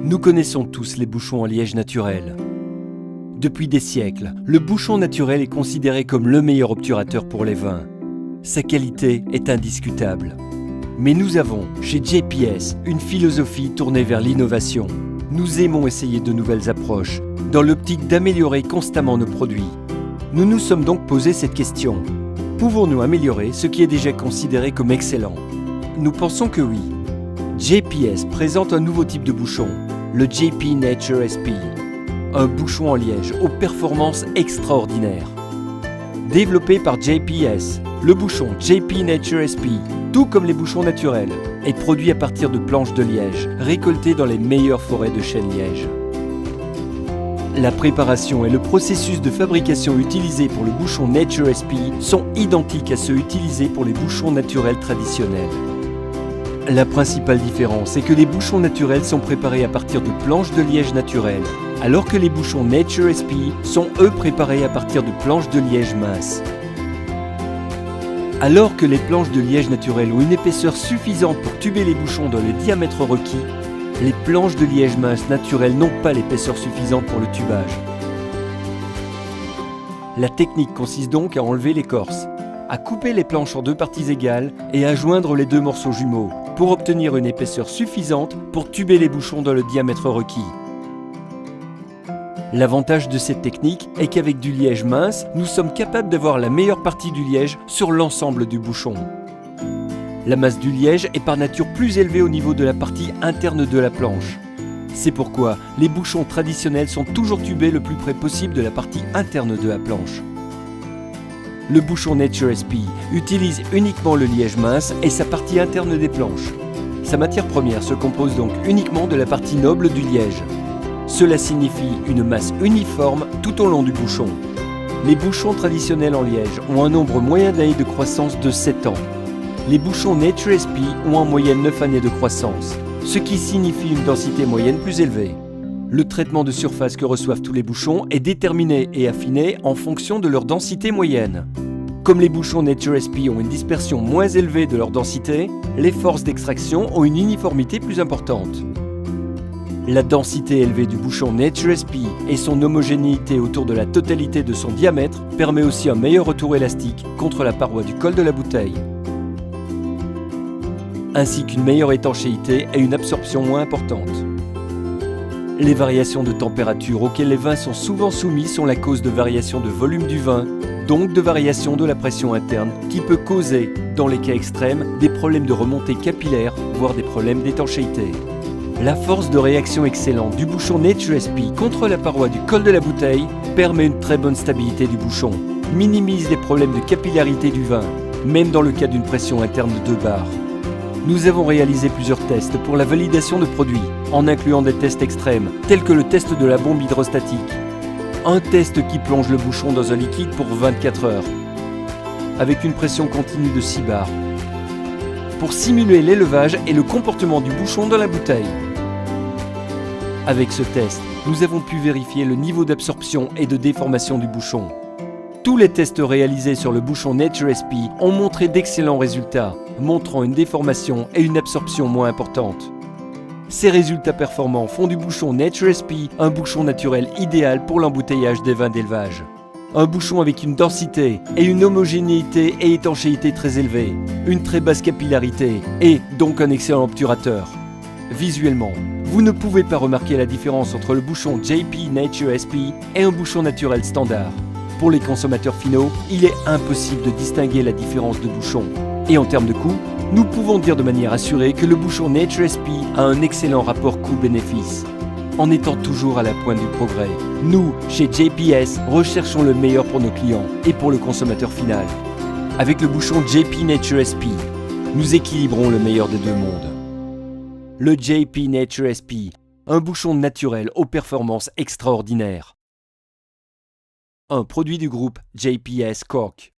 Nous connaissons tous les bouchons en liège naturel. Depuis des siècles, le bouchon naturel est considéré comme le meilleur obturateur pour les vins. Sa qualité est indiscutable. Mais nous avons, chez JPS, une philosophie tournée vers l'innovation. Nous aimons essayer de nouvelles approches, dans l'optique d'améliorer constamment nos produits. Nous nous sommes donc posé cette question. Pouvons-nous améliorer ce qui est déjà considéré comme excellent? Nous pensons que oui. JPS présente un nouveau type de bouchon, le JP Nature SP. Un bouchon en liège aux performances extraordinaires. Développé par JPS, le bouchon JP Nature SP, tout comme les bouchons naturels, est produit à partir de planches de liège, récoltées dans les meilleures forêts de chêne liège. La préparation et le processus de fabrication utilisés pour le bouchon Nature SP sont identiques à ceux utilisés pour les bouchons naturels traditionnels. La principale différence est que les bouchons naturels sont préparés à partir de planches de liège naturelles, alors que les bouchons Nature SP sont eux préparés à partir de planches de liège minces. Alors que les planches de liège naturelles ont une épaisseur suffisante pour tuber les bouchons dans le diamètre requis, les planches de liège mince naturelles n'ont pas l'épaisseur suffisante pour le tubage. La technique consiste donc à enlever l'écorce, à couper les planches en deux parties égales et à joindre les deux morceaux jumeaux pour obtenir une épaisseur suffisante pour tuber les bouchons dans le diamètre requis. L'avantage de cette technique est qu'avec du liège mince, nous sommes capables d'avoir la meilleure partie du liège sur l'ensemble du bouchon. La masse du liège est par nature plus élevée au niveau de la partie interne de la planche. C'est pourquoi les bouchons traditionnels sont toujours tubés le plus près possible de la partie interne de la planche. Le bouchon Nature SP utilise uniquement le liège mince et sa partie interne des planches. Sa matière première se compose donc uniquement de la partie noble du liège. Cela signifie une masse uniforme tout au long du bouchon. Les bouchons traditionnels en liège ont un nombre moyen d'années de croissance de 7 ans. Les bouchons Nature SP ont en moyenne 9 années de croissance, ce qui signifie une densité moyenne plus élevée. Le traitement de surface que reçoivent tous les bouchons est déterminé et affiné en fonction de leur densité moyenne. Comme les bouchons Nature SP ont une dispersion moins élevée de leur densité, les forces d'extraction ont une uniformité plus importante. La densité élevée du bouchon Nature SP et son homogénéité autour de la totalité de son diamètre permet aussi un meilleur retour élastique contre la paroi du col de la bouteille, ainsi qu'une meilleure étanchéité et une absorption moins importante. Les variations de température auxquelles les vins sont souvent soumis sont la cause de variations de volume du vin, donc de variations de la pression interne, qui peut causer, dans les cas extrêmes, des problèmes de remontée capillaire, voire des problèmes d'étanchéité. La force de réaction excellente du bouchon Nature SP contre la paroi du col de la bouteille permet une très bonne stabilité du bouchon, minimise les problèmes de capillarité du vin, même dans le cas d'une pression interne de 2 bars. Nous avons réalisé plusieurs tests pour la validation de produits, en incluant des tests extrêmes, tels que le test de la bombe hydrostatique. Un test qui plonge le bouchon dans un liquide pour 24 heures, avec une pression continue de 6 bars, pour simuler l'élevage et le comportement du bouchon dans la bouteille. Avec ce test, nous avons pu vérifier le niveau d'absorption et de déformation du bouchon. Tous les tests réalisés sur le bouchon Nature SP ont montré d'excellents résultats, montrant une déformation et une absorption moins importante. Ces résultats performants font du bouchon Nature SP un bouchon naturel idéal pour l'embouteillage des vins d'élevage. Un bouchon avec une densité et une homogénéité et étanchéité très élevées, une très basse capillarité et donc un excellent obturateur. Visuellement, vous ne pouvez pas remarquer la différence entre le bouchon JP Nature SP et un bouchon naturel standard. Pour les consommateurs finaux, il est impossible de distinguer la différence de bouchon. Et en termes de coût, nous pouvons dire de manière assurée que le bouchon Nature SP a un excellent rapport coût-bénéfice. En étant toujours à la pointe du progrès, nous, chez JPS, recherchons le meilleur pour nos clients et pour le consommateur final. Avec le bouchon JP Nature SP, nous équilibrons le meilleur des deux mondes. Le JP Nature SP, un bouchon naturel aux performances extraordinaires. Un produit du groupe JPS Cork.